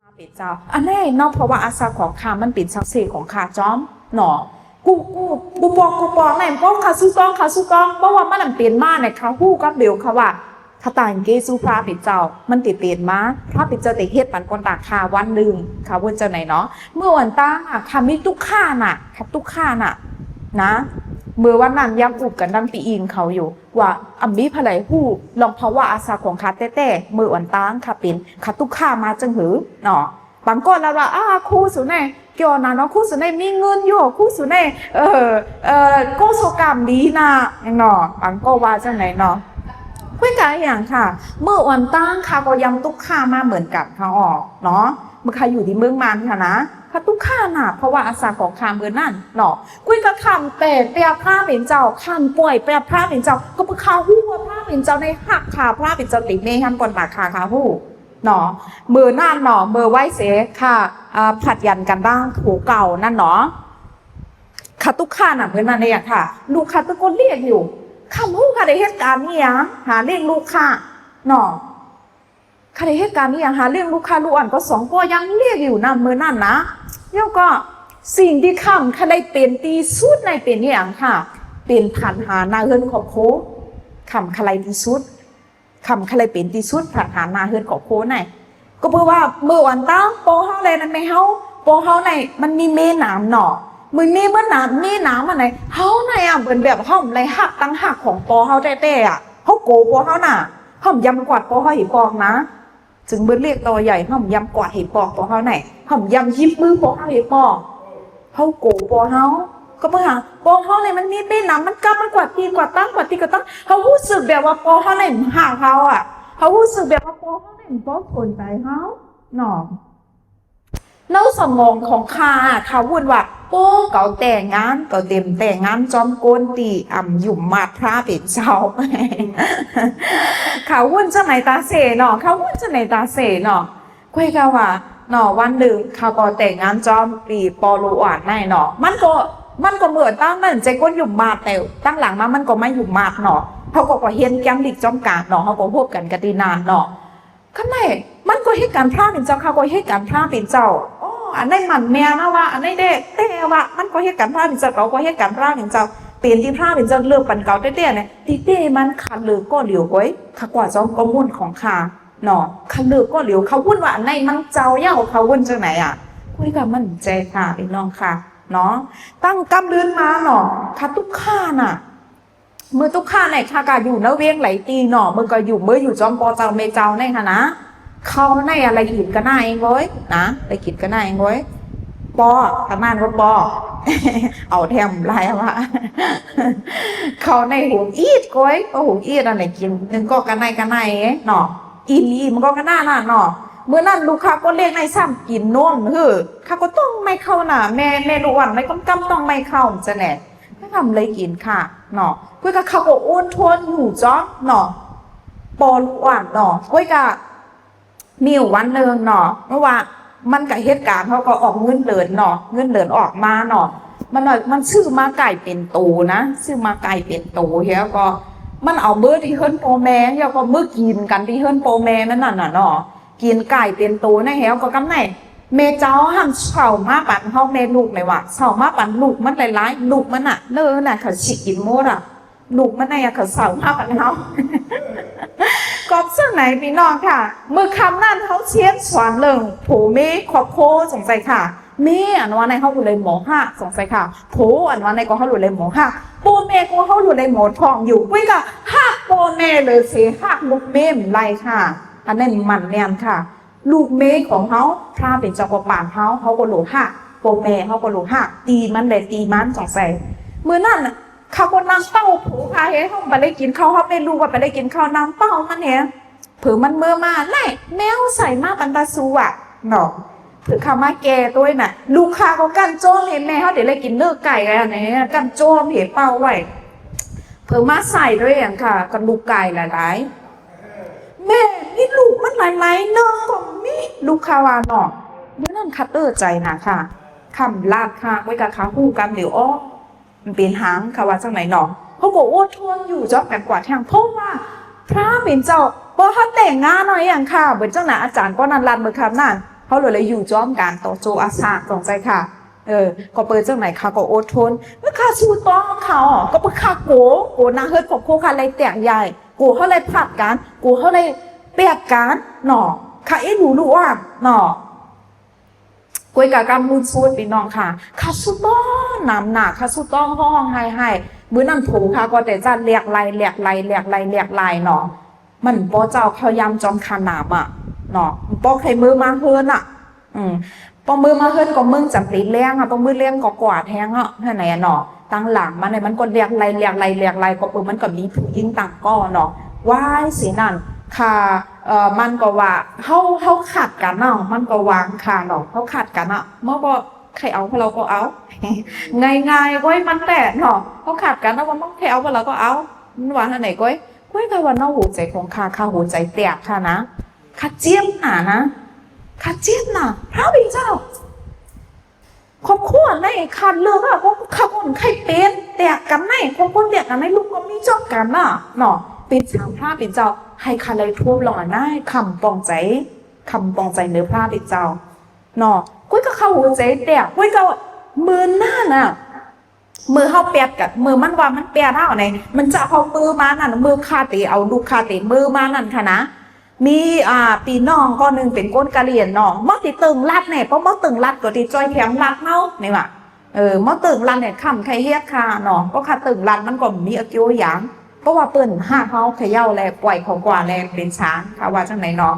ปิดเจ้าอันนี้นอกเพราะว่าอาสาของข้ามันเป็นศักดิ์ศรีของข้าจอมหนอกูบอกไหนเพราะข้าสู้กองเพราะว่ามันเปลี่ยนมาในข้าหู้กับเบลเขาว่าถ้าต่างเกสู้พระปิดเจ้ามันติดเปลี่ยนมาพระปิดเจ้าติเฮ็ดปันคนตากข้าวันหนึ่งข้าวันเจ้าไหนเนาะเมื่อวันตั้งอ่ะข้ามีทุกข้าน่ะครับทุกข้าน่ะนะเมื่อวันนั้นยังอุบกันดังปีอิงเขาอยู่ว่าอัมบีพลายหู้ลองเพราะว่าอาสาของข้าแต่เมื่อวันตั้งข้าเป็นข้าทุกข้ามาจังหือเนาะบางคนเราว่าครูสุนัยเกี่ยวนะเนาะครูสุนัยมีเงินอยู่ครูสุนัยโกโซกรรมดีนะเนาะบางก็ว่าจังไหนเนาะคุยกันอย่างค่ะเมื่อวันตั้งค่ะก็ยังตุกข้ามาเหมือนกับเขาออกเนาะเมื่อใครอยู่ที่เมืองมันค่ะนะค่ะตุกข้าน่ะเพราะว่าอาสาของข้าเมื่อนั่นเนาะคุยกับคำเป็ดเปียพระเป็นเจ้าคำป่วยเปียพระเป็นเจ้าก็เพื่อข้าหู้ว่าพระเป็นเจ้าในหักขาพระเป็นเจ้าติเมหันก่อนปากขาหู้เนาะมือนั่นเนาะมือไหวเสค่ะผัดยันกันบ้างถูเก่านั่นเนาะค่ะตุกข้าน่ะเมื่อนั่นเองค่ะลูกค่ะตะโกนเรียกอยู่คำพูดค่ะในเหตุการณ์นี้หาเลี้ยงลูกค่ะเนาะค่ะในเหตุการณ์นี้หาเลี้ยงลูกค่ะลูกอ่อนก็สองก็ยังเรียกอยู่นะมือนั่นนะแล้วก็สิ่งที่คำค่ะได้เป็นตีสุดในเป็นอย่างค่ะเป็นผ่านหานาเฮินขอบโค้คำค่ะไรตีสุดคำค่ะไรเป็นตีสุดผ่านหานาเฮินขอบโค้ไหนก็เพราะว่าเมื่อวันตั้งโปเฮาเลยนั่นไม่เฮาโปเฮาในมันมีเมน้ำเนาะมือเมื่อน้ำอะไรเฮาในเหมือนแบบเฮาอะไรหักตั้งหักของปอเฮาเต้เฮาโกปอเฮาน่ะเฮายำกวาดปอเฮาหิปอกนะจึงเบิ้ลเรียกตัวใหญ่เฮายำกวาดหิปอกปอเฮาไหนเฮายำยิบมือปอเฮาหิปอกเฮาโกปอเฮาก็เพื่อปอเฮาเลยมันมีน้ำมันกำมันกวาดตีกวาดตั้งกวาดตีกวาดตั้งเฮารู้สึกแบบว่าปอเฮาเลยห่างเฮาเฮารู้สึกแบบว่าปอเฮาเลยปอคนใจเฮาหนอแล้วสมองของข้าวุ่นว่าโป้เก่าแต่งงานเก่าเต็มแต่งงานจอมโกนตีหยุ่มมาพระเป็นเจ้าข้าวุ่นจะไหนตาเสเนาะข้าวุ่นจะไหนตาเสเนาะคุยกันว่าเนาะวันหนึ่งข้าก็แต่งงานจอมปีปอลูอ่านในเนาะมันก็เหมือนตั้งนั่นใจก้นหยุ่มมาแต่ตั้งหลังมามันก็ไม่หยุ่มมาเนาะเขาก็เห็นแกงหลีกจอมกาดเนาะเขาก็พบกันกันดีนานเนาะข้างในมันก็ให้การพระเป็นเจ้าเขาก็ให้การพระเป็นเจ้าอันนี้มันแม่นะว่าอันนี้เด็กแต่ว่ามันก็เหตุการณ์พระเป็นเจ้าเขาก็เหตุการณ์พระเป็นเจ้าเปลี่ยนที่พระเป็นเจ้าเลือกปันเก่าเต้เนี่ยที่มันขัดเลือกก็เหลียวไว้ขกว่าจอมก็มุ่นของข้าเนาะขัดเลือกก็เหลียวเขาวุ่นว่าอันนี้มันเจ้าเย่าเขาวุ่นจังไหนคุยกันมันใจค่ะพี่น้องค่ะเนาะตั้งกำเดินมาเนาะขัดทุกข้าน่ะเมื่อทุกข้าในข้าก็อยู่นเวียงไหลตีเนาะเมื่อก็อยู่เมื่ออยู่จอมปอเจ้าเมเจ้าในค่ะนะเขาในอะไรกินกันได้เองเว้ยนะอะไรกินกันได้เองเว้ยปอทำงานก็ปอเอาแถมลายวะเขาในหูอีดก้อยหูอีดอะไรกินนึงก็กันในเนาะอีมันก็กันหน้าเนาะเมื่อนั้นลูกค้าก็เรียกในซ้ำกินนมข้าก็ต้องไม่เข้าน่ะแม่ลูกอ่อนไม่กำต้องไม่เข้าจะแน่ไม่ทำเลยกินค่ะเนาะเพื่อเขาก็อ้วนทวนอยู่จ้อเนาะปอลูกอ่อนเนาะเพื่อมีวันหนึ่งเนาะเมื่อว่ามันกับเหตุการณ์เขาก็ออกเงินเดือนเนาะเงินเดือนออกมาเนาะมันซื้อมาไก่เป็นตูนะซื้อมาไก่เป็นตูเฮียก็มันเอาเบอร์ที่เฮิร์นโปรแม่เฮียก็เมื่อกินกันที่เฮิร์นโปรแม่นั่นน่ะเนาะกินไก่เป็นตูนะเฮียก็กำไหนเมเจ้าห้ามเฉามาปั่นเขาเมลูกเลยว่ะเฉามาปั่นลูกมันหลายๆลูกมันน่ะเลิศน่ะเขาฉีกกินหมดลูกมันเนี่ยเขาเฉามาปั่นเขากอบเสื้อไหนพี่น้องค่ะเมื่อคำนั้นเขาเชียนสวนเรื่องโผเมขอบโคสงสัยค่ะเมอันวันในเขาหลุดเลยหมอห้าสงสัยค่ะโผอันวันในก็เขาหลุดเลยหมอห้าโปเมก็เขาหลุดเลยหมอทองอยู่กุ้ยก็หักโปเมเลยสิหักลูกเมมไรค่ะอันนั้นมันแนมค่ะลูกเมของเขาพระเป็นเจ้ากป่านเขาก็หลุดหักโปเมเขาก็หลุดหักตีมันเลยตีมันสงสัยเมื่อนั้นเขาก็นั่งเป้าผูพาเฮ้ห้องไปได้กินข้าวเขาไม่รู้ว่าไปได้กินข้าวนางเป้ามันเนี่ยเผื่อมันเมื่อมาไล่แมวใส่มาปันตาซูเนาะเผื่อข้ามาแก่ตัวน่ะลูกค้าก็กันโจ้เห็นแม่เขาเดี๋ยวเลยกินเนื้อไก่อะไรเนี่ยกันโจ้เห็นเป้าไว้เผื่อมาใส่ด้วยอย่างค่ะกันลูกไก่หลายๆแม่นี่ลูกมันหลายๆเนาะก็มีลูกค้าวาเนาะเมื่อนั้นคัตเตอร์ใจนะค่ะคำลาดค่ะไว้กับขาคู่กันเดี๋ยวอ้อมันเป็นหางค่ะว่าจังไหนเนาะเขาบอกว่าทวนอยู่จอบกันกว่าทางเพราะว่าพระเป็นเจ้าพอเขาแต่งงานหน่อยอย่างค่ะเหมือนเจ้าหน้าอาจารย์ก็นันรันเมื่อคำนั้น เขาเลยอยู่จ้อมการต่อโจอาสาตรงใจค่ะก็เปิดจังไหนค่ะก็อดทนค่ะสู้ต้องเขาก็เปิดค่ะโกนาเฮิร์ตของโคค่ะอะไรแต่งใหญ่โกเขาเลยผัดกันโกเขาเลยเปียกกันหน่อค่ะรู้ว่าหน่อกวยกากำมือซูดพี่น้องค่ะค่ะสู้ต้องน้ำหนักค่ะสู้ต้องห้องให้มื้อนั่นถูค่ะก็แต่จะเรียกไล่เนาะมันป้อเจ้าเขายำจอมขนาบอ่ะเนาะป้อใครมือมาเฮิร์นอ่ะป้อมือมาเฮิร์นก็มึงจำปีแรงอ่ะป้อมือเลี้ยงก็กวาดแห้งอ่ะท่าไหนเนาะตั้งหลังมันเนี่ยมันก็เรียกไล่ก็มันก็มีผู้ยิ่งต่างก็เนาะว่ายสินั่นค่ะมันก็ว่าเขาขัดกันเนาะมันก็วางค่ะเนาะเขาขัดกันอ่ะเมื่อก็ใครเอาพวกเราก็เอาง่ายๆก้อยมันแต่เนาะเขาขัดกันแล้วว่าใครเอาพวกเราก็เอามันว่าท่าไหนก้อยก็ว่าน้าหัวใจของข้าหัวใจแตกค่ะนะข้าเจี๊ยบนะข้าเจี๊ยบนะพระบิดาเจ้าครอบครัวในขาดเลือกอะก็ข้าคนใครเป็นแตกกันในครอบครัวแตกกันในลูกก็มีจบกันน่ะเนาะเป็นสามพระบิดาเจ้าให้ข้าเลยทั่วลงได้คำปองใจเนื้อพระบิดาเจ้าเนาะกุ้ยก็เข้าหัวใจแตกกุ้ยก็มือหน้าน่ะมือเขาเปียดกับมือมันว่ามันเปียดเท่าไหนมันจะเอามือมานั่นมือคาเตเอาลูกคาเตมือมานั่นค่ะนะมีปีน้องก็หนึ่งเป็นก้นกะเหรี่ยนน้องมอติตึงรัดเนี่ยเพราะมอตึงรัดก็ติจอยแถมรัดเนาะนี่ว่ะมอตึงรัดเนี่ยคำใครเฮียคาเนาะก็คาตึงรัดมันก็มีอคิวอย่างเพราะว่าเปิ้นห้าเขาเขย่าแลปล่อยของกว่าแลเป็นช้างค่ะว่าจังไหนเนาะ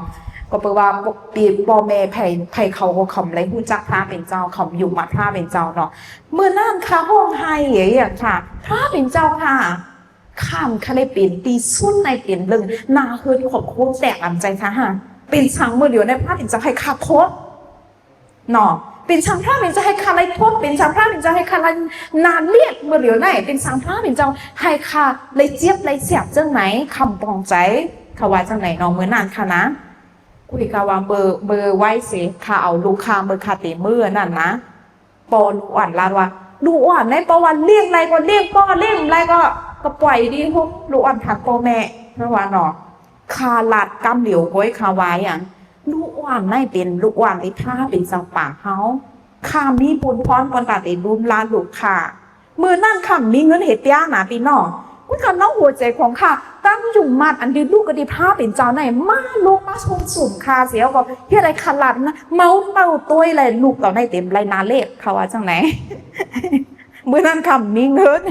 ก็แปลว่าปีปอแม่ไผ่เขาก็คำไรหู้จักพระเป็นเจ้าคำอยู่มาพระเป็นเจ้าเนาะเมื่อนั่นค่ะห้องไฮอย่างค่ะพระเป็นเจ้าค่ะข้ามค่ะเลยเป็นตีสุ่นในเปลี่ยนเรื่องนาเฮิร์นขอบโค้งแตกอันใจค่ะฮะเป็นช่างเมื่อเดียวในพระเป็นเจ้าให้ขาโทษเนาะเป็นช่างพระเป็นเจ้าให้ขาไรโทษเป็นช่างพระเป็นเจ้าให้ขาไรนานเรียกเมื่อเดียวไหนเป็นช่างพระเป็นเจ้าให้ขาเลยเจี๊ยบเลยเสียบจังไหนคำปองใจเขาว่าจังไหนเนาะเมื่อนานค่ะนะคุยกับว่าเบอร์ไว้สิค่ะเอาลูกค้าเบอร์คาเตมือนั่นนะปอลูอ่อนลาดว่าลูอ่อนในปอวันเลี้ยงอะไรก็เลี้ยงป้อเลี้ยงอะไรก็ปล่อยดีพวกลูอ่อนถักปอแม่เพราะว่าเนาะคาลาดกำเหลียวก้อยคาไว้อย่างลูอ่อนในเป็นลูอ่อนในท่าเป็นสังปากเขาข้ามีปุนพรก่อนตาเตรุมลาลูกค่ะมือนั่นค่ะมีเงินเหตุยาหนาปีนอคุณค่ะน้องหัวใจของค่ะตั้งอยู่มัดอันดีลูกกระดิผ้าเป็นเจ้าไหนมาลูกมาชมสุ่มคาเสียวก็ที่อะไรขลัดนะเมาตัวอะไรลูกต่อในเต็มไรนาเล็บเขาว่าจังไหนเมื่อนั้นคำมีเงิน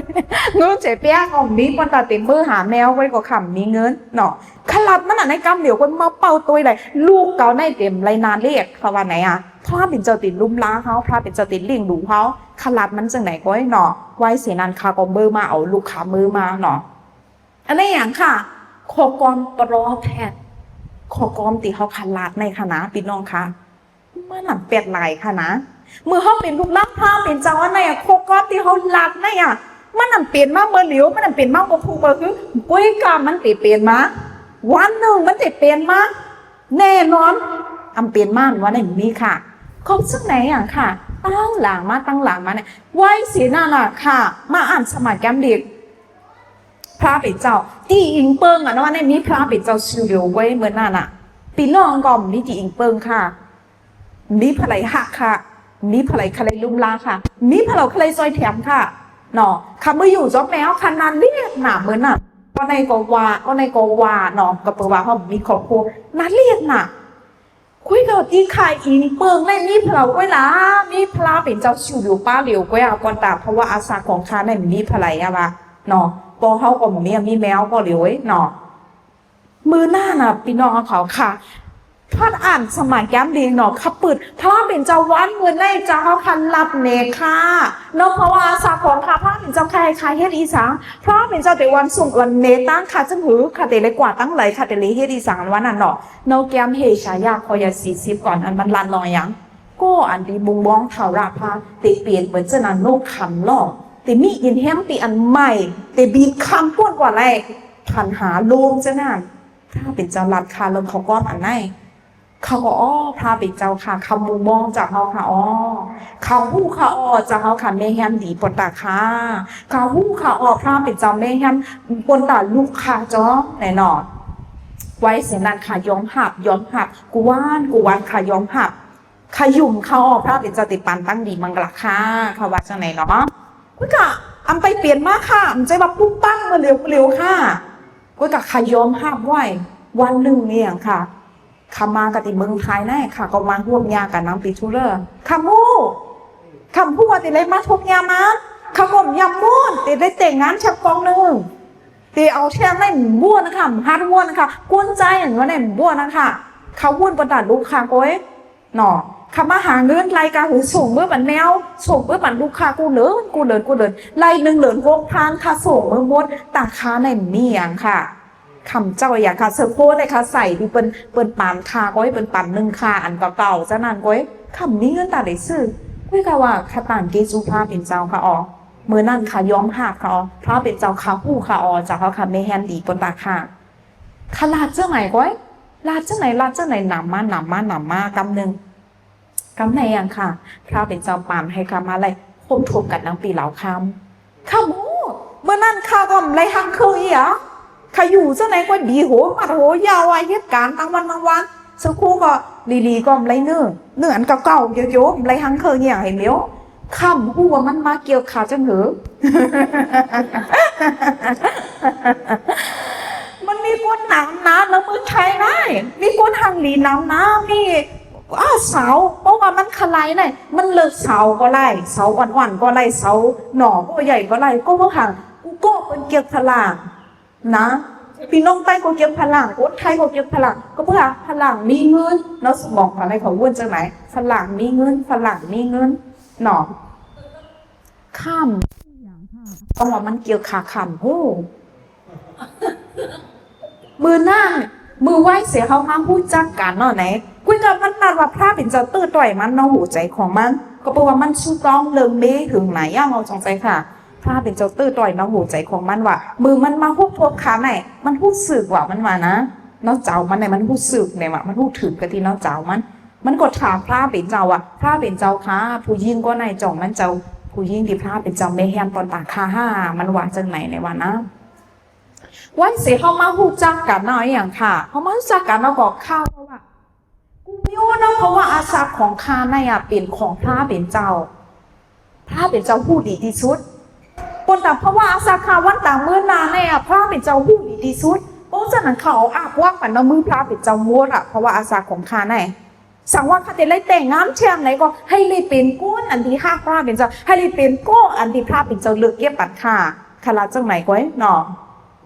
เจ็บเปี้ยของมีคนตาเต็มมือหาแมวไว้ก็คำมีเงินเนาะขลัดมันอ่ะในกำเดี๋ยวคนมาเป่าตัวอะไรลูกเก่าในเต็มไรนาเล็บเขาว่าไหนอ่ะพระเป็นเจ้าติดลุ่มล้าเขาพระเป็นเจ้าติดเลี้ยงดูเขาขลัดมันจังไหนก็ให้เนาะไว้เสียนันคาก็มือมาเอาลูกขามือมาเนาะอะไรอย่างค่ะขอกรปรอแพทย์ขอกรตีเขาขลาดในคณะพี่น้องค่ะเมื่อหนังเปียดไหลค่ะนะเมื่อเขาเป็นลูกลับพาเป็นเจ้าอันไหนขอกรตีเขาหลัดในมันหนังเปลี่ยนมาเมื่อเหลียวมันหนังเปลี่ยนมากกว่าผู้เบอร์คือกุ้ยกามันเปลี่ยนมาวันหนึ่งมันเปลี่ยนมาแน่นอนเปลี่ยนมาวันไหนมีค่ะครบซึ่งไหนค่ะตั้งหลังมาเนี่ยไว้เสียหน้าหนักค่ะมาอ่านสมัยแกมเด็กพระเป็นเจ้าตีอิงเปิงนะว่าในนี้พระเป็นเจ้าชื่อเดียวไว้เหมือนนั่นปีน้องก่อมนี่ตีอิงเปิงค่ะนี่พลายหักค่ะนี่พลายคลายลุ่มลาค่ะนี่พลายคลายซอยแถมค่ะเนาะคำเมื่ออยู่จอบแมวคันนั้นเรียกหนาเหมือนน่ะก็ในกว่าเนาะกับเปว่าเขามีครอบครัวนั่นเรียกน่ะคุยกับตีไข่อิงเปิงในนี่พลายไว้ละนี่พระเป็นเจ้าชื่ออยู่ป้าเหลียวไว้ก่อนตาเพราะว่าอาสาของข้าในนี่พลายอะวะเนาะพอเขาก็มีแมวก็เหลียวเนาะมือหน้าน่ะพี่น้องเขาค่ะท่านอ่านสมัยย้ำดีเนาะขับปืดพระเป็นเจ้าวันเงินในเจ้าคันรับเนค่ะเนาะเพราะว่าสาของค่ะพระเป็นเจ้าใครเฮ็ดอีสานพระเป็นเจ้าแต่วันสุ่มวันเนตั้งค่ะจังหือค่ะแต่เลยกว่าตั้งไหลค่ะแต่เลยเฮ็ดอีสานวันนั้นเนาะเนาะแก้มเฮชายาคอย40ก่อนอันมันลันลอยยังก็อันดีบุงบ้องเท่าราพาติเปลี่ยนเหมือนเจ้านันโลกคำหลอกแต่มีอินแฮมตีอันใหม่แต่บีบคำป้วนกว่าอะไรทันหาโลมจะนั่นถ้าเป็นเจ้าลัดคาเริ่มเขาก้อนอันไหนเขาก็พาเป็นเจ้าค่ะคำมูมองจากเขาค่ะเขาหู้ค่ะจากเขาค่ะแม่แฮมดีปนตาค่ะเขาหู้ค่ะพาเป็นเจ้าแม่แฮมปนตาลูกค่ะจ้อแน่นอนไว้เสียนันค่ะย้อมหับกูว่านค่ะย้อมหับ ขยุ่มเขาออกพระเป็นเจ้าติปันตั้งดีมังกรค่ะเขาว่าจังไหนเนาะก็กะอำไปเปลี่ยนมากค่ะมันใจแบบปุ๊บปั้งมาเร็วค่ะก็กะขยอมห้ามไว้วันหนึ่งเนี่ยค่ะขามากติเมืองไทยแน่ค่ะก็มาร่วมยากับน้ำปีทูเลอร์คำมูคำพูดติเลยมาทุกยามาขมยำม้วนติได้แต่งงานชักกองหนึ่งตีเอาเทียนในหมู่บ้วนนะคะฮาร์ดบ้วนนะคะกวนใจอย่างว่าในหมู่บ้วนนะคะเขาวุ่นประดับลูกค้าก้อยหนอคำมาหาเงินรายการหูส่งเมื่อบันแมวส่งเมื่อบันลูกค้ากูเหลินไล่หนึ่งเหลิน6,000ค่ะส่งเมื่อมดตาค้าในเมียงค่ะคำเจ้าอย่างค่ะเซอร์โพสเลยค่ะใส่ดูเป็นปานคาก้อยเป็นปานหนึ่งค่ะอันเก่าๆจะนานก้อยคำนี้เงินตาได้ซื้อก้อยกะว่าคาต่างเกจูพาเป็นเจ้าค่ะอ๋อเมื่อนั่นค่ะย้อมหักค่ะอ๋อพระเป็นเจ้าค่ะหู้ค่ะอ๋อจากเขาค่ะไม่แฮนดีบนตาค่ะขลาดเจ้าไหนก้อยลาดเจ้าไหนหนำมากำหนึ่งกำในยังค่ะพระเป็นเจ้าปานให้คำอะไรคมทบกันนางปีเหล่าคำข้ามูเมื่อนั่นข้าก็ไรหังเคยอ่ะข้าอยู่เจ้าไหนก็ดีโหมาโหยาวเหตุการณ์ตั้งวันสักครู่ก็ลีก็ไรเนื้ออันเก่าๆโยไรหังเคยอย่างเห็นเลี้ยวคำหัวมันมาเกี่ยวขาจังเหรอมันมีคนหนาวนะแล้วมือไทยได้มีคนหังหลีหนาวนะมีเสาเพราะว่ามันขลายเนี่ยมันเลิกเสาก็ไล่เสาอ่อนๆก็ไล่เสาหน่อก็ใหญ่ก็ไล่ก็ว่าห่างกูก็เป็นเกี่ยวพลังนะพี่น้องใต้ก็เกี่ยวพลังคนไทยก็เกี่ยวพลังก็เพื่อพลังมีเงินเนาะสมองอะไรเขาวนจังไหนพลังมีเงินหน่อข้ามเพราะว่ามันเกี่ยวขาข้ามโหมือนั่งมือไหวเสียเขาห้ามพูดจักกันเนาะไหนคุยกับมันนัดว่าพระเป็นเจ้าตื้อต่อยมันเนาะหัวใจของมันก็เพราะว่ามันสู้ต้องเลิงเบ้ถึงไหนย่างเราจงใจค่ะพระเป็นเจ้าตื้อต่อยเนาะหัวใจของมันว่ามือมันมาฮุบทบขาไหนมันพูดสึกว่ามันมานะเนาะเจ้ามันไหนมันพูดสึกเนี่ยมันพูดถึงกะทีเนาะเจ้ามันก็ถามพระเป็นเจ้าอะพระเป็นเจ้าค่ะผู้ยิ่งก็นายจ่องมันเจ้าผู้ยิ่งที่พระเป็นเจ้าไม่แฮมตอนตาคาห้ามันว่าจังไหนในวันนะวันเสียเขามาหูจักกันหน่อยอย่างค่ะเขามาหูจักกันเราบอกข้าวว่ากูไม่รู้นะเพราะว่าอาสาของข้าในเป็นของพระเป็นเจ้าผู้ดีที่สุดคนแต่เพราะว่าอาสาข้าวันต่างเมื่อนานในพระเป็นเจ้าผู้ดีที่สุดเพราะฉะนั้นเขาอาบว่ากันนะมือพระเป็นเจ้าวัวเพราะว่าอาสาของข้าในสั่งว่าข้าจะเลยแต่งงานเชื่อมไหนก็ให้เลยเป็นก้นอันที่ห้าพระเป็นเจ้าให้เลยเป็นก้นอันที่พระเป็นเจ้าเลือกเก็บปัดค่ะขลาดจังไหนก้อยหนอ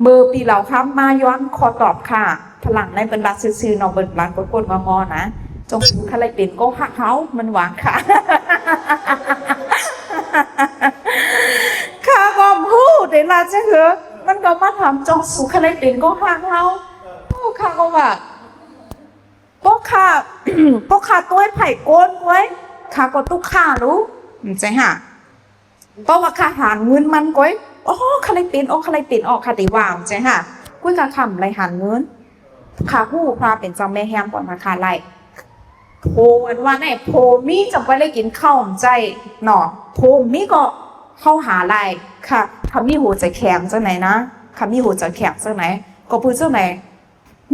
เบอร์ปีเหล่าครับมาย้อนขอตอบค่ะพลังในบรรดาซื่อๆนอกบรรดากดงอนะจงใครเป็นก็หักเขามันหวังค่ะข้าก็พูดเดี๋ยวลาจะเหรอมันก็มาถามจงสู่ใครเป็นก็หักเขาข้าก็ว่าก็ข้าตัวไผ่โกนไว้ข้าก็ตุกข้ารู้ใช่ฮะเพราะว่าข้าหาเงินมันก้อยใครเป็นใครเป็นคติวามใช่ค่ะกุ้ยกะคำไรหันเงินขาผู้พาเป็นเจ้าแม่แฮมก่อนมาคาไรโพอันว่าเนี่ยโพมีจะไปเลยกินข้าวใจหนอโพมีก็เข้าหาไรค่ะคำมีหัวใจแข็งเจ้าไหนนะคำมีหัวใจแข็งเจ้าไหนก็พูดเจ้าไหน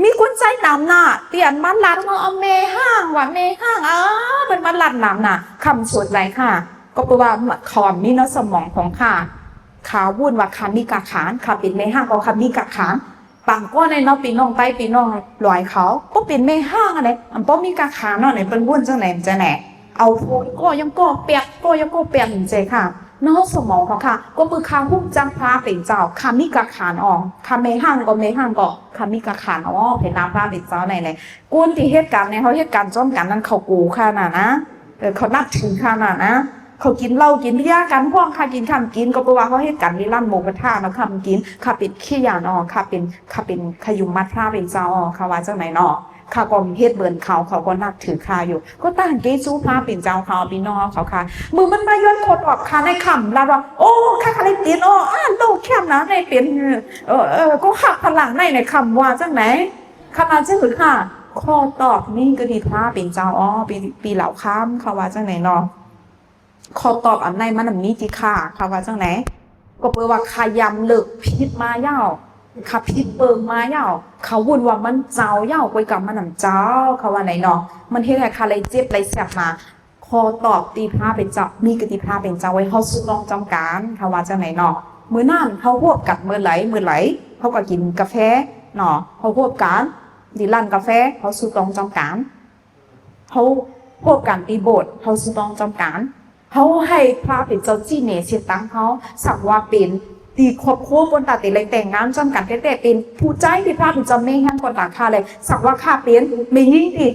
มีคนใจหนำหน้าเปลี่ยนมันลัดมาเอาเมห้างว่าเมห้างเป็นมันลัดหนำหน้าคำสวดใจค่ะก็แปลว่าคอมมีในสมองของค่ะขาวุ่นว่าคามีกาขานขาเป็นไม่ห้างก็คามีกาขานปังก็ในน้องปีน้องไปปีน้องลอยเขาก็เป็นไม่ห้างอะไรอันป้อมีกาขานเนาะไหนเป็นวุ่นจังไหนจะแหนเอาโพก็ยังก็เปียกใจค่ะน้องสมองของค่ะก็มือคาหุ้มจังพาเป็นเจ้าคามีกาขานออกคาไม่ห้างก็ไม่ห้างก็คามีกาขานออกเป็นน้ำพาเป็นเจ้าไหนกุ้นที่เหตุการณ์ในเขาเหตุการณ์จ้อมกันนั้นเขากูค่ะนะเขานับถือค่ะนะเขากินเหล้ากินเบียร์กันห้องค่ะกินคำกินก็เพราะว่าเขาให้กันในร้านหมูกระทะนะคำกินข้าเป็นขี้ยานอข้าเป็นขยุมมัดพระเป็นเจ้าข้าว่าเจ้าไหนนอข้าก็เฮ็ดเบิร์นเขาก็นับถือข้าอยู่ก็ตั้งเกจูพระเป็นเจ้าเขาพี่น้องเขาค่ะมือมันมาย้อนโคตรออกค่ะในคำแล้วว่าโอ้ข้าอะไรเปลี่ยนโลกแคบนะในเปลี่ยนก็ขับพลังในคำว่าเจ้าไหนขนาดเจ้าหรือค่ะข้อตอบนี่ก็ดีพระเป็นเจ้าปีเหล่าค้ามเขาว่าเจ้าไหนนอขอตอบอันในมันมีจีค่ะค่ะว่าจังไหนก็เปว่าขยำเลิกพิษมาเย้า ขับพิษเปิงมาเย่าเขาวุ่นว่ามันเจ้าเย่าไปกับมันหนำเจ้าเขาว่าไหนเนาะมันเฮ็ดให้คาเลยเจ็บเลยแสบมาคอตอบตีพระเป็นเจ้ามีกติพระเป็นเจ้าไว้เขาสุดลองจำการเขาว่าจังไหนเนาะมื้อนั่นเขาพวกกัดมื้อไหลเขาก็กินกาแฟเนาะเขาพวกกันดีร้านกาแฟเขาสุดลองจำการเขาพวกกันตีโบสถ์เขาสุดลองจำการเขาให้พระเป็นเจ้าจี้เนเสียตังเขาสักว่าเป็นตีครอบครัวคนตาตีเลยแต่งงานจำกันแต่เป็นผู้ใจที่พระเป็นเจ้าไม่แห้งคนตาค่าเลยสักว่าค่าเป็นไม่ยิ่งตี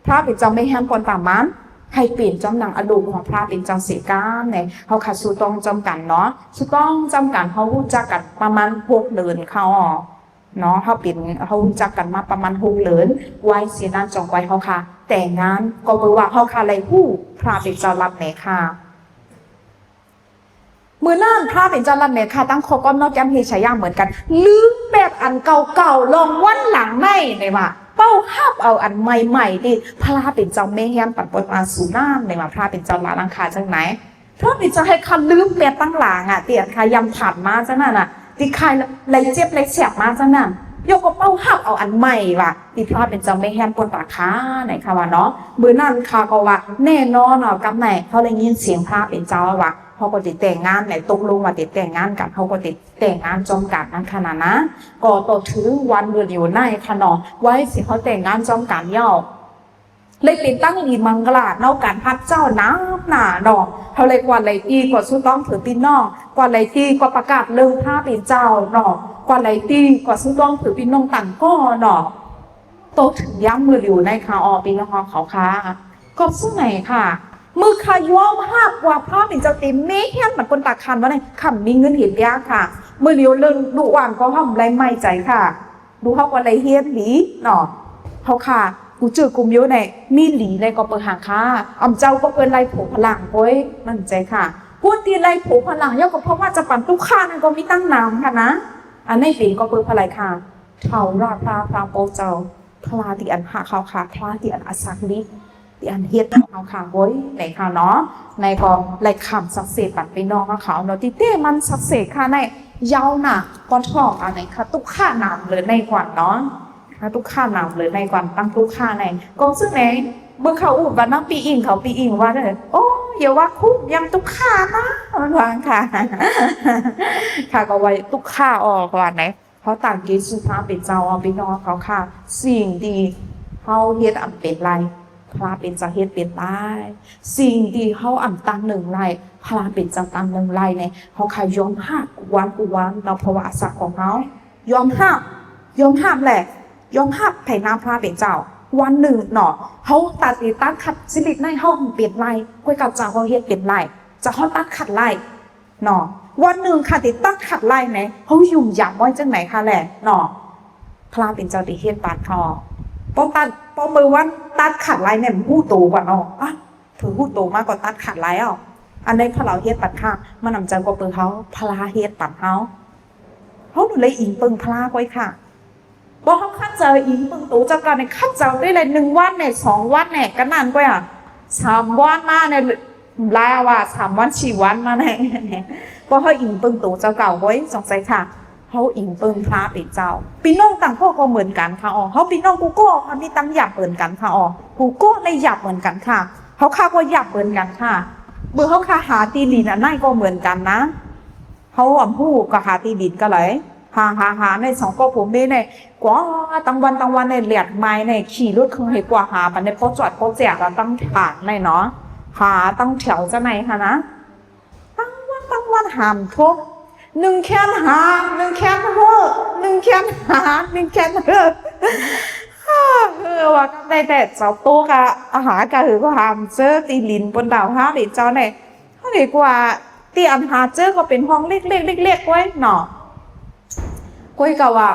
พระเป็นเจ้าไม่แห้งคนตามันให้เปลี่ยนจำหนังอารมณ์ของพระเป็นเจ้าเสียการเนี่ยเขาขาดสุต้องจำกันเนาะสุต้องจำกันเขารู้จักกันประมาณ6 เดือนเขาเนาะเขาเป็นเขารู้จักกันมาประมาณ6 เดือนไว้เสียนั่นจองไว้เขาค่ะแต่งงานก็แปลว่าเขาค่ะอะไรผู้พระเป็นเจ้ารับเนี่ยค่ะมือนั่นพระเป็นเจ้ารับเนี่ยค่ะตั้งคอก้อมนอกแก้มเฮชายาเหมือนกันลืมแบบอันเก่าๆลองวันหลังในเลยว่าเป้าหับเอาอันใหม่ๆดิพระเป็นเจ้าเมแฮมปัดปนมาสู่น้ำในว่าพระเป็นเจ้าลาลังคาจังไหนพระเป็นเจ้าให้คันลืมแบบตั้งหลังอ่ะเตียนคายำถัดมาจังนั่นอ่ะที่ใครเลยเจ็บเลยแสบมาจังนั่นยกก็เป้าหับเอาอันใหม่ว่ะที่พระเป็นเจ้าเมแฮมปนปากค้าไหนค่ะว่าเนาะมือนั่นค่ะก็ว่าแน่นอนเนาะกับไหนเขาเลยยินเสียงพระเป็นเจ้าว่าเขาก็ติดแต่งงานในตกลงว่าติดแต่งงานกันเขาก็ติดแต่งงานจอมกันนั่นขนาดนะก็ต่อถึงวันเดือนอยู่ในขนมไว้สิเขาแต่งงานจอมกันเย่าเลยเป็นตั้งดีมังกรเนาการพัดเจ้าน้ำหนาดอกเขาเลยกว่าเลยตีกว่าสู้ต้องถือปีนอกกว่าเลยตีกว่าประกาศเรื่องพระเป็นเจ้าดอกกว่าเลยตีกว่าสู้ต้องถือปีนองต่างก็ดอกโตถึงย้ำมืออยู่ในขาออปีละครเขาค่ะก็สู้ไหนค่ะมือขย้อมภาพว่าพระเป็นเจ้าเต็มเมฆเหมือนคนตาคันว่าไงขำมีเงินเห็นยากค่ะมือเลี้ยวเรื่องดูหวานก็ทำไรไม่ใจค่ะดูเขาก็ไรเฮียนหลีเนาะเขาค่ะกูเจอกลุ่มเยอะในมีหลีในก็เปิดหางค่ะอ่ำเจ้าก็เปิดไรผูพลังเว้ยมั่นใจค่ะพูดตีไรผูพลังย่อก็เพราะว่าจะปั่นตู้ข้านั่นก็มีตั้งน้ำค่ะนะอันในปีก็เปิดพลังค่ะเท่าราพราโปเจ้าพลาตีอันหาเขาค่ะพลาตีอันอาศักดิที่อันเฮ็ดเอาค่ะโว้ยในค่ะเนาะในก็ไล่คำสักเสปัดไปน้องเขาเนาะที่เต้มันสักเสค่ะในยาวหนักก้อนทองอะไรค่ะตุ๊กข้าหนามเลยในกว่าเนาะตุ๊กข้าหนามเลยในกว่าตั้งตุ๊กข้าในกองซึ่งในเมื่อเขาอุดวันน้องปีอิงเขาปีอิงว่าเลยโอ้อย่าว่าคุ้มยำตุ๊กข้านะมันวางค่ะค่ะก็ไว้ตุ๊กข้าออกก่อนไหนเขาต่างกินสุภาพเป็นเจ้าเอาไปน้องเขาค่ะสิ่งดีเขาเฮ็ดอันเป็นไรพระเป็นจังเฮ็ดเป็นได้สิ่งที่เขาอ่ำตั้งหนึ่งไรพระเป็นจังตั้งหนึ่งไรเนี่ยเขาขายยอมห้ามกูวันเราภาวะศักดิ์ของเขายอมห้ามแหละยอมห้ามไถ่น้ำพระเป็นเจ้าวันหนึ่งเนาะเขาตัดติตั้งขัดสิริในห้องเปลี่ยนไรกล้วยกับเจ้าเขาเฮ็ดเปลี่ยนไรจะเขาตั้งขัดไรเนาะวันหนึ่งค่ะติตั้งขัดไรเนี่ยเขายุ่งยากไว้จังไหนค่ะแหละเนาะพระเป็นเจ้าที่เฮ็ดปาดคอป้อมือว่าตัดขัดลายเนี่ยมันหู้โตกว่าเนาะอ่ะถือหู้โตมากกว่าตัดขัดลายอันนี้พลาเฮ็ดปัดข้ามันนำใจกว่าเปิงเขาพลาเฮ็ดปัดเขาหนูเลยอิงเปิงพลาไว้ค่ะบอกเขาคัดเจออิงเปิงตูจากการในคัดเจอได้เลย1 วันเนี่ย2 วันเนี่ยก็นานกว่า3 วันมาเนี่ยลาว่า3 วัน4 วันมาเนี่ยเพราะเขาอิงเปิงตูเจ้าเก่าไว้สงสัยค่ะเขาอิงเปิงพระเป็นเจ้าพี่น้องต่างพ่อก็เหมือนกันค่ะเขาพี่น้องกูก็เขามีตั้งหยับเหมือนกันค่ะกูก็ในหยับเหมือนกันค่ะเขาข้าก็หยับเหมือนกันค่ะเมื่อเขาข้าหาตีดินนั่นก็เหมือนกันนะเขาผู้ก็หาตีดินก็เลยหาใน2 ก็ผมไม่ในกว่าตั้งวันในเหลียดไม้ในขี่รถเครื่องให้กว่าหาปันในโป๊จอดโป๊แจกตั้งฐานในเนาะหาตั้งแถวจะไหนค่ะนะตั้งวันหามทุก1 แคนหา1 แคนเฮ้อ1 แคนหา1 แคนเฮ้อว่าได้แต่เจ้าโตกะอาหารกะหือก็หามเจอตีลินบนดาวห้าหรือเจ้าเนี่ยเขาดีกว่าตีอันหาเจอก็เป็นห้องเล็กไว้เนาะก้อยกะว่า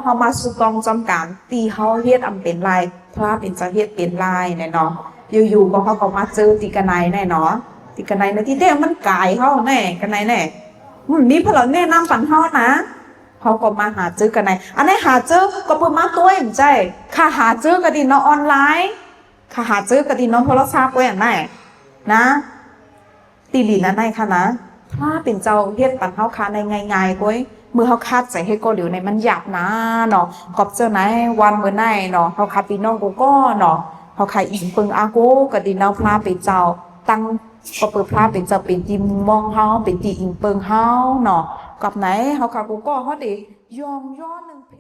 เขามาสุกองจำการตีเขาเฮ็ดอันเป็นลายพระเป็นจะเฮ็ดเป็นลายเนี่ยเนาะอยู่ๆก็เขาก็มาเจอตีกันไหนแน่เนาะตีกันไหนในที่เด้มันกายเขาแน่กันไหนแน่มีพลังแนะนำปันเท่านะเขาก็มาหาเจอกันไหนอันนี้หาเจอก็เพิ่มมาตัวเองใจค่ะหาเจอกันดีเนาะออนไลน์ค่ะหาเจอกันดีเนาะโทรศัพท์ไว้อย่างไรนะตีหลีนั่นไหนค่ะนะถ้าเป็นเจ้าเฮ็ดปันเท่าค่ะในง่ายๆก้อย มือเขาคัดใส่ให้ก็เหลียวในมันหยาบนะเนาะกอบเจอไหนวันเมื่อไหนเนาะเขาคัดปีน้องกูก็เนาะเขาขายอิงเปิงอาโกกะดีนาพลาไปเจ้าตั้งก็เปิดพลาเป็นเจ้าเป็นตีมองเฮาเป็นตีอิงเปิงเฮาเนาะกับไหนเขาค่ะกูก็เขาได้ยอมย้อนหนึ่งเพ